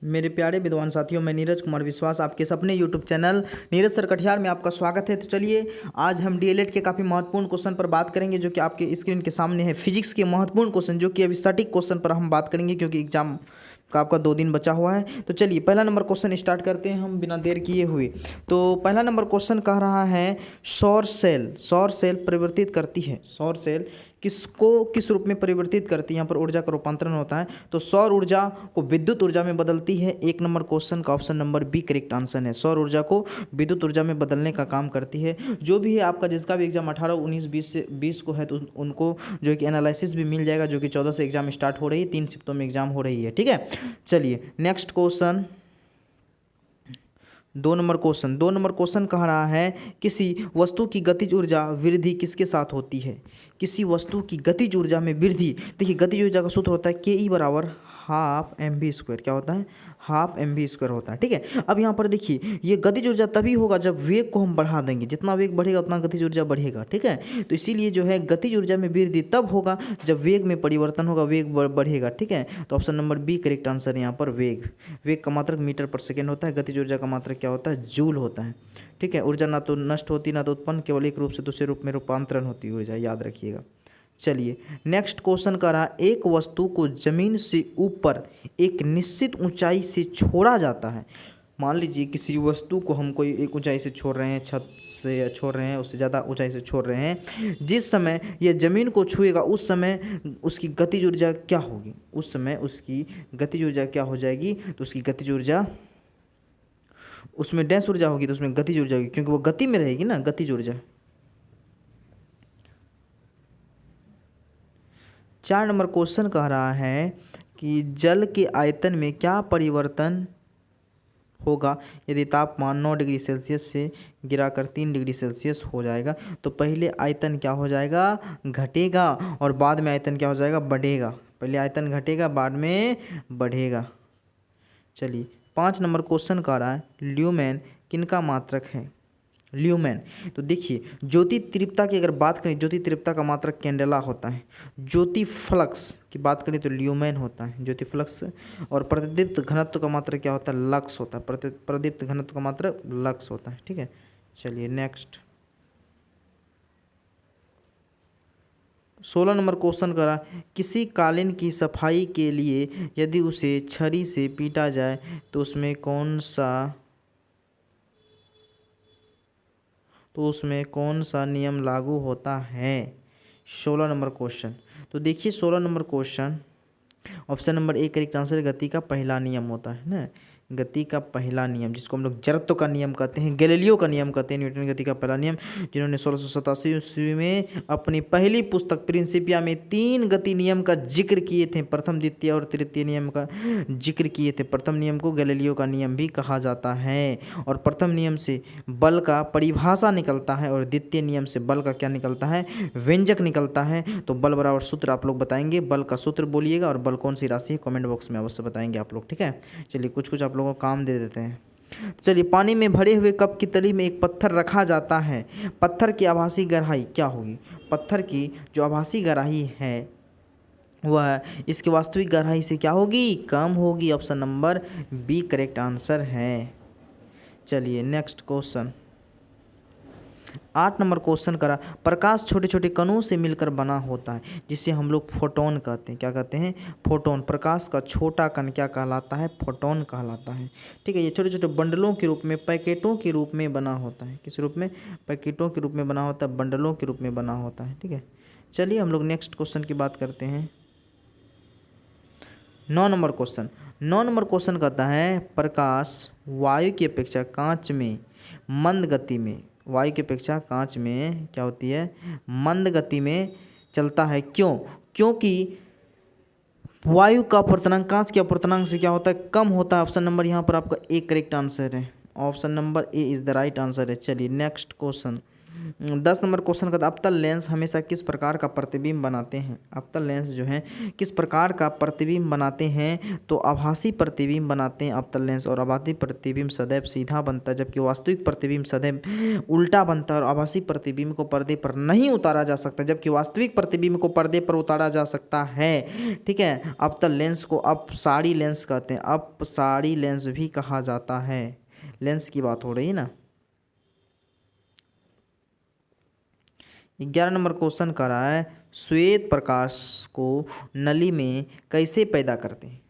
मेरे प्यारे विद्वान साथियों, मैं नीरज कुमार विश्वास आपके अपने YouTube channel Neeraj sir Katihar में आपका स्वागत है। तो चलिए आज हम डीएलएड के काफ़ी महत्वपूर्ण क्वेश्चन पर बात करेंगे जो कि आपके स्क्रीन के सामने है। फिजिक्स के महत्वपूर्ण क्वेश्चन जो कि अभी सटीक क्वेश्चन पर हम बात करेंगे क्योंकि एग्जाम का आपका 2 दिन बचा हुआ है। तो चलिए पहला नंबर क्वेश्चन स्टार्ट करते हैं हम बिना देर किए हुए। तो पहला नंबर क्वेश्चन कह रहा है सौर सेल परिवर्तित करती है। सौर सेल किसको किस रूप में परिवर्तित करती है? यहाँ पर ऊर्जा का रूपांतरण होता है। तो सौर ऊर्जा को विद्युत ऊर्जा में बदलती है। 1 नंबर क्वेश्चन का option number B correct answer है। सौर ऊर्जा को विद्युत ऊर्जा में बदलने का काम करती है। जो भी है आपका जिसका भी एग्जाम 18, 19, 20 से 20 को है तो उनको जो कि एनालिसिस भी मिल जाएगा, जो कि 14 से एग्जाम स्टार्ट हो रही है, 3 शिफ्टों में एग्जाम हो रही है। ठीक है, चलिए नेक्स्ट क्वेश्चन 2 नंबर क्वेश्चन कह रहा है किसी वस्तु की गतिज ऊर्जा वृद्धि किसके साथ होती है? किसी वस्तु की गतिज ऊर्जा में वृद्धि, देखिए गतिज ऊर्जा का सूत्र होता है के ई बराबर हाफ एम वी स्क्वायर। क्या होता है? हाफ एम वी स्क्वायर होता है। ठीक है, अब यहाँ पर देखिए ये गतिज ऊर्जा तभी होगा जब वेग को हम बढ़ा देंगे। जितना वेग बढ़ेगा उतना गतिज ऊर्जा बढ़ेगा। ठीक है, तो इसीलिए जो है गतिज ऊर्जा में वृद्धि तब होगा जब वेग में परिवर्तन होगा, वेग बढ़ेगा। ठीक है, तो option number B correct answer है यहाँ पर। वेग का मात्रक मीटर पर सेकेंड होता है, गतिज ऊर्जा का मात्रक क्या होता है? जूल होता है। ठीक है, ऊर्जा ना तो नष्ट होती ना तो उत्पन्न, केवल एक रूप से दूसरे रूप में रूपांतरण होती है ऊर्जा, याद रखिएगा। चलिए नेक्स्ट क्वेश्चन का रहा एक वस्तु को जमीन से ऊपर एक निश्चित ऊंचाई से छोड़ा जाता है। मान लीजिए किसी वस्तु को हम कोई एक ऊंचाई से छोड़ रहे हैं, छत से छोड़ रहे हैं, उससे ज़्यादा ऊंचाई से छोड़ रहे हैं। जिस समय यह ज़मीन को छुएगा उस समय उसकी गतिज ऊर्जा क्या होगी? उस समय उसकी गतिज ऊर्जा क्या हो जाएगी? तो उसकी गतिज ऊर्जा, उसमें डैश ऊर्जा होगी तो उसमें गतिज ऊर्जा होगी, क्योंकि वो गति में रहेगी ना, गतिज ऊर्जा। 4 नंबर क्वेश्चन कह रहा है कि जल के आयतन में क्या परिवर्तन होगा यदि तापमान 9 डिग्री सेल्सियस से गिराकर 3 डिग्री सेल्सियस हो जाएगा? तो पहले आयतन क्या हो जाएगा? घटेगा, और बाद में आयतन क्या हो जाएगा? बढ़ेगा। पहले आयतन घटेगा, बाद में बढ़ेगा। चलिए 5 नंबर क्वेश्चन कह रहा है ल्यूमेन किनका मात्रक है? ल्यूमेन, तो देखिए ज्योति तीव्रता की अगर बात करें, ज्योति तीव्रता का मात्रक कैंडेला होता है। ज्योति फ्लक्स की बात करें तो ल्यूमेन होता है, ज्योति फ्लक्स। और प्रतिदीप्त घनत्व का मात्रक क्या होता है? लक्स होता है। प्रतिदीप्त घनत्व का मात्रक लक्स होता है। ठीक है, चलिए नेक्स्ट 16 नंबर क्वेश्चन करा किसी कालीन की सफाई के लिए यदि उसे छड़ी से पीटा जाए तो उसमें कौन सा नियम लागू होता है? 16 नंबर क्वेश्चन, तो देखिए 16 number question option number A correct answer गति का पहला नियम होता है ना। गति का पहला नियम जिसको हम लोग जड़त्व का नियम कहते हैं, गैलीलियो का नियम कहते हैं, न्यूटन गति का पहला नियम, जिन्होंने 1687 ईस्वी में अपनी पहली पुस्तक प्रिंसिपिया में 3 गति नियम का जिक्र किए थे। प्रथम, द्वितीय और तृतीय नियम का जिक्र किए थे। प्रथम नियम को गैलीलियो का नियम भी कहा जाता है। और प्रथम नियम से बल का परिभाषा निकलता है और द्वितीय नियम से बल का क्या निकलता है? व्यंजक निकलता है। तो बल बराबर सूत्र आप लोग बताएंगे, बल का सूत्र बोलिएगा, और बल कौन सी राशि है कमेंट बॉक्स में अवश्य बताएंगे आप लोग। ठीक है, चलिए कुछ आप लोगों को काम दे देते हैं। चलिए पानी में भरे हुए कप की तली में एक पत्थर रखा जाता है। पत्थर की आभासी गहराई क्या होगी? पत्थर की जो आभासी गहराई है वह इसकी वास्तविक गहराई से क्या होगी? कम होगी। Option number B correct answer है। चलिए नेक्स्ट क्वेश्चन 8 नंबर क्वेश्चन करा प्रकाश छोटे छोटे कणों से मिलकर बना होता है जिसे हम लोग फोटोन कहते हैं। क्या कहते हैं? फोटोन। प्रकाश का छोटा कण क्या कहलाता है? फोटोन कहलाता है। ठीक है, ये छोटे छोटे बंडलों के रूप में, पैकेटों के रूप में बना होता है। किस रूप में? पैकेटों के रूप में बना होता है, बंडलों के रूप में बना होता है। ठीक है, चलिए हम लोग नेक्स्ट क्वेश्चन की बात करते हैं। 9 नंबर क्वेश्चन कहता है प्रकाश वायु की अपेक्षा कांच में मंद गति में, वायु की अपेक्षा कांच में क्या होती है? मंद गति में चलता है। क्यों? क्योंकि वायु का अपवर्तनांक कांच के अपवर्तनांक से क्या होता है? कम होता है। ऑप्शन नंबर यहाँ पर आपका ए करेक्ट आंसर है। Option number A is the right answer है। चलिए नेक्स्ट क्वेश्चन 10 नंबर क्वेश्चन का अवतल लेंस हमेशा किस प्रकार का प्रतिबिंब बनाते हैं? अवतल लेंस जो है किस प्रकार का प्रतिबिंब बनाते हैं? तो आभासी प्रतिबिंब बनाते हैं अवतल लेंस, और आभासी प्रतिबिंब सदैव सीधा बनता है जबकि वास्तविक प्रतिबिंब सदैव उल्टा बनता है, और आभासी प्रतिबिंब को पर्दे पर नहीं उतारा जा सकता जबकि वास्तविक प्रतिबिंब को पर्दे पर उतारा जा सकता है। ठीक है, अवतल लेंस को अपसारी लेंस कहते हैं, अपसारी लेंस भी कहा जाता है। लेंस की बात हो रही है ना। 11 नंबर क्वेश्चन कर रहा है श्वेत प्रकाश को नली में कैसे पैदा करते हैं?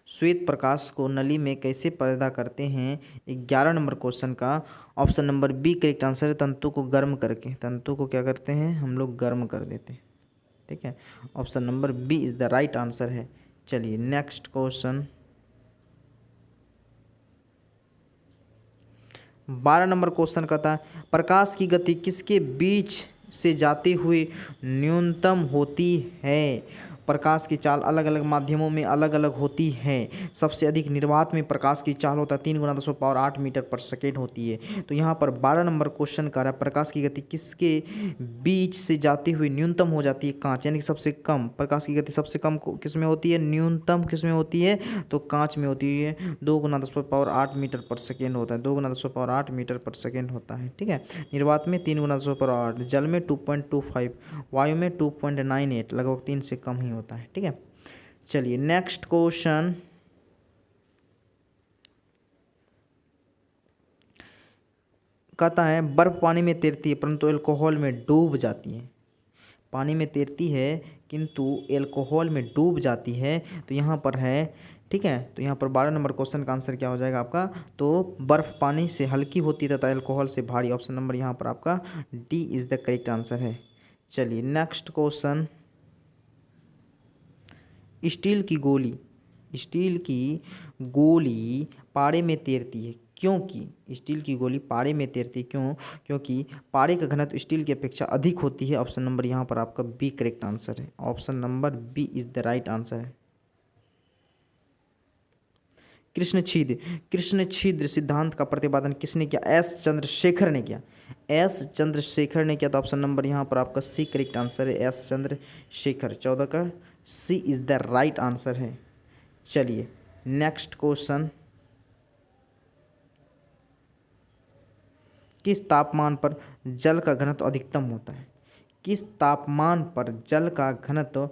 श्वेत प्रकाश को नली में कैसे पैदा करते हैं? 11 नंबर क्वेश्चन का option number B correct answer है, तंतु को गर्म करके। तंतु को क्या करते हैं हम लोग? गर्म कर देते हैं। ठीक है, option number B is the right answer है। चलिए नेक्स्ट क्वेश्चन 12 नंबर क्वेश्चन कहता है प्रकाश की गति किसके बीच से जाते हुए न्यूनतम होती है? प्रकाश की चाल अलग अलग माध्यमों में अलग अलग होती है। सबसे अधिक निर्वात में प्रकाश की चाल होता है 3 × 10⁻8 मीटर पर सेकेंड होती है। तो यहाँ पर 12 नंबर क्वेश्चन कर रहा है प्रकाश की गति किसके बीच से जाते हुए न्यूनतम हो जाती है? कांच, यानी कि सबसे कम। प्रकाश की गति सबसे कम किस में होती है? न्यूनतम किस में होती है? तो कांच में होती है। 2 × 10⁸ मीटर पर सेकेंड होता है, 2 × 10⁸ मीटर पर सेकेंड होता है। ठीक है, निर्वात में 3 × 10⁸, जल में 2.25, वायु में 2.98, लगभग 3 से कम ही होता है। ठीक है, चलिए नेक्स्ट क्वेश्चन कहता है बर्फ पानी में तैरती है परंतु अल्कोहल में डूब जाती है। पानी में तैरती है किंतु अल्कोहल में डूब जाती है। तो यहाँ पर है, ठीक है, तो यहाँ पर 12 नंबर क्वेश्चन का आंसर क्या हो जाएगा आपका? तो बर्फ पानी से हल्की होती है तथा अल्कोहल से भारी। ऑप्शन नंबर यहाँ पर आपका D is the correct answer है। चलिए नेक्स्ट क्वेश्चन स्टील की गोली, स्टील की गोली पारे में तैरती है क्योंकि स्टील की गोली पारे में तैरती है क्यों? क्योंकि पारे का घनत्व स्टील की अपेक्षा अधिक होती है। ऑप्शन नंबर यहाँ पर आपका बी करेक्ट आंसर है। Option number B is the right answer है। कृष्ण छिद्र सिद्धांत का प्रतिपादन किसने किया? एस चंद्रशेखर ने किया। एस चंद्रशेखर ने किया। तो ऑप्शन नंबर यहाँ पर आपका सी करेक्ट आंसर है, एस चंद्रशेखर। 14 का सी इज द राइट आंसर है। चलिए नेक्स्ट क्वेश्चन किस तापमान पर जल का घनत्व अधिकतम होता है? किस तापमान पर जल का घनत्व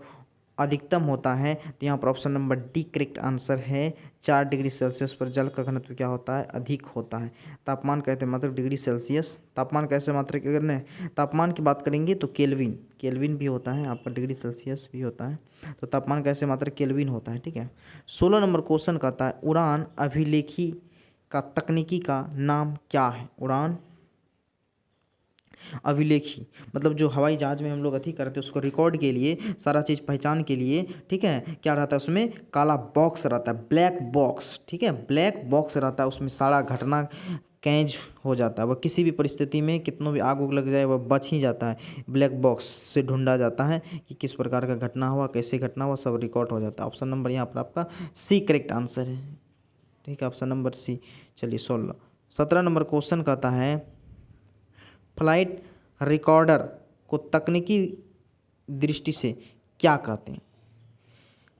अधिकतम होता है? तो यहाँ पर option number D correct answer है। 4 डिग्री सेल्सियस पर जल का घनत्व क्या होता है? अधिक होता है। तापमान कहते हैं मात्रक डिग्री सेल्सियस। तापमान कैसे मात्रक? अगर न तापमान की बात करेंगे तो केल्विन, केल्विन भी होता है आपका, डिग्री सेल्सियस भी होता है। तो तापमान कैसे मात्रक? केल्विन होता है। ठीक है, 16 नंबर क्वेश्चन कहता है उड़ान अभिलेखी का तकनीकी का नाम क्या है? उड़ान अभिलेखी मतलब जो हवाई जहाज में हम लोग अथी करते हैं उसको रिकॉर्ड के लिए, सारा चीज़ पहचान के लिए, ठीक है, क्या रहता है उसमें? काला बॉक्स रहता है, ब्लैक बॉक्स। ठीक है, ब्लैक बॉक्स रहता है, उसमें सारा घटना कैद हो जाता है। वह किसी भी परिस्थिति में कितनों भी आग उग लग जाए वह बच ही जाता है। ब्लैक बॉक्स से ढूंढा जाता है कि किस प्रकार का घटना हुआ, कैसे घटना हुआ, सब रिकॉर्ड हो जाता है। ऑप्शन नंबर यहाँ पर आपका सी करेक्ट आंसर है। ठीक है, ऑप्शन नंबर सी। चलिए 17 नंबर क्वेश्चन कहता है फ्लाइट रिकॉर्डर को तकनीकी दृष्टि से क्या कहते हैं?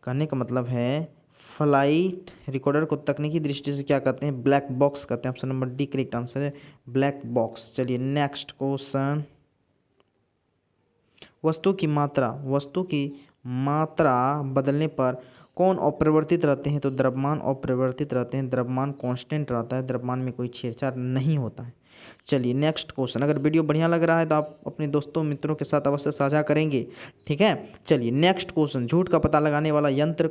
कहने का मतलब है फ्लाइट रिकॉर्डर को तकनीकी दृष्टि से क्या कहते हैं? ब्लैक बॉक्स कहते हैं। Option number D correct answer है, ब्लैक बॉक्स। चलिए नेक्स्ट क्वेश्चन वस्तु की मात्रा बदलने पर कौन अपरिवर्तित रहते हैं? तो द्रव्यमान अपरिवर्तित रहते हैं। द्रव्यमान कांस्टेंट रहता है, द्रव्यमान में कोई छेड़छाड़ नहीं होता है। चलिए नेक्स्ट क्वेश्चन, अगर वीडियो बढ़िया लग रहा है तो आप अपने दोस्तों मित्रों के साथ अवश्य साझा करेंगे। ठीक है, चलिए नेक्स्ट क्वेश्चन झूठ का पता लगाने वाला यंत्र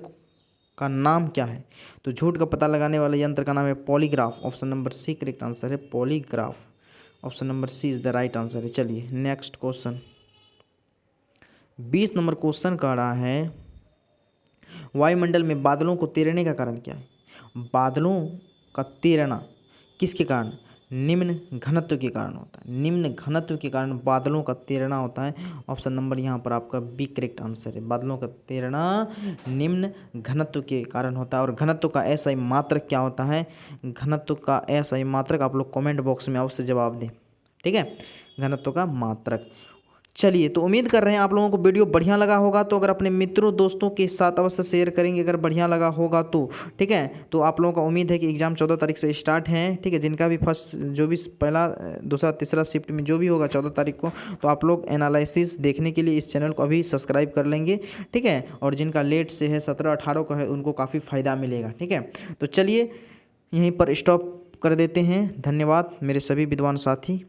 का नाम क्या है? तो झूठ का पता लगाने वाले यंत्र का नाम है polygraph. Option number C correct answer है, polygraph. Option number C is the right answer है। चलिए नेक्स्ट क्वेश्चन 20 नंबर क्वेश्चन कह रहा है वायुमंडल में बादलों को तैरने का कारण क्या है? बादलों का तैरना किसके कारण? निम्न घनत्व के कारण होता है। निम्न घनत्व के कारण बादलों का तैरना होता है। ऑप्शन नंबर यहाँ पर आपका बी करेक्ट आंसर है। बादलों का तैरना निम्न घनत्व के कारण होता है। और घनत्व का एसआई मात्रक क्या होता है? घनत्व का एसआई मात्रक आप लोग कमेंट बॉक्स में अवश्य जवाब दें। ठीक है, घनत्व का मात्रक। चलिए, तो उम्मीद कर रहे हैं आप लोगों को वीडियो बढ़िया लगा होगा। तो अगर अपने मित्रों दोस्तों के साथ अवश्य शेयर करेंगे अगर बढ़िया लगा होगा तो, ठीक है। तो आप लोगों का उम्मीद है कि एग्ज़ाम 14 तारीख से स्टार्ट हैं, ठीक है। जिनका भी फर्स्ट जो भी पहला दूसरा तीसरा शिफ्ट में जो भी होगा 14 तारीख को, तो आप लोग एनालिसिस देखने के लिए इस चैनल को अभी सब्सक्राइब कर लेंगे, ठीक है। और जिनका लेट से है 17-18 का है उनको काफ़ी फ़ायदा मिलेगा, ठीक है। तो चलिए यहीं पर स्टॉप कर देते हैं। धन्यवाद मेरे सभी विद्वान साथी।